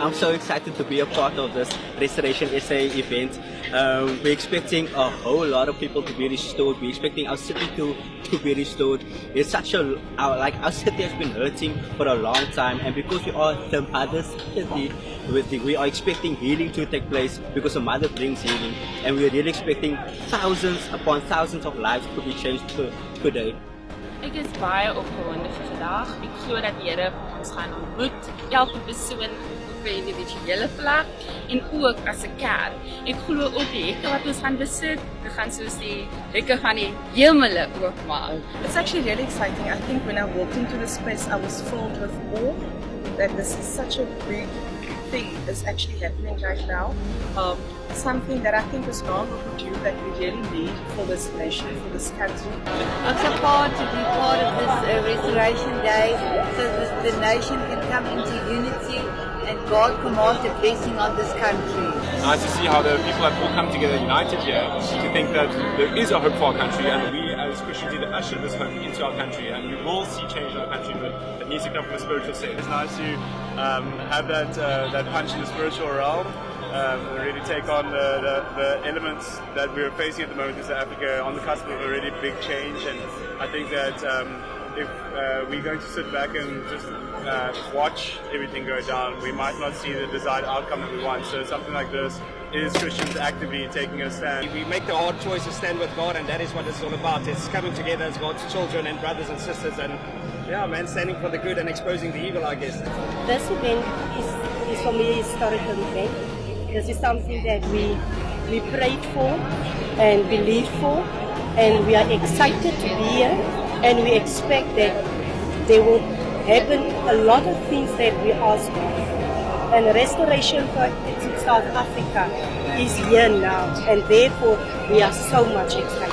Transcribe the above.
I'm so excited to be a part of this Restoration SA event. We're expecting a whole lot of people to be restored. We're expecting our city to be restored. It's such our city has been hurting for a long time, and because we are the mother city, we are expecting healing to take place because the mother brings healing, and we're really expecting thousands upon thousands of lives to be changed per day. Ek is baie opgewonde vir vandag. Ek glo dat die Here ons gaan ontmoet, elke persoon op 'n individuele vlak en ook as 'n kerk. Ek glo ook die hekke wat ons gaan besit, dit gaan soos die hekke van die hemele oopmaak. It's actually really exciting. I think when I walked into the space, I was filled with awe that this is such a big thing that's actually happening right now. Something that I think is long overdue that we really need for this nation, for this country. I'm so proud to be part of this Restoration Day so that the nation can come into unity and God commands a blessing on this country. Nice to see how the people have all come together united here to think that there is a hope for our country, and we as Christians need to usher this hope into our country, and we will see change in our country, but it needs to come from a spiritual sense. It's nice to have that punch in the spiritual realm. Really take on the elements that we're facing at the moment in South Africa on the cusp of a really big change, and I think that if we're going to sit back and just watch everything go down, we might not see the desired outcome that we want. So something like this is Christians actively taking a stand. We make the hard choice to stand with God, and that is what it's all about. It's coming together as God's children and brothers and sisters, and yeah, man, standing for the good and exposing the evil, I guess. This event is for me a historical event. This is something that we prayed for and believed for, and we are excited to be here, and we expect that there will happen a lot of things that we ask for. And restoration for South Africa is here now, and therefore we are so much excited.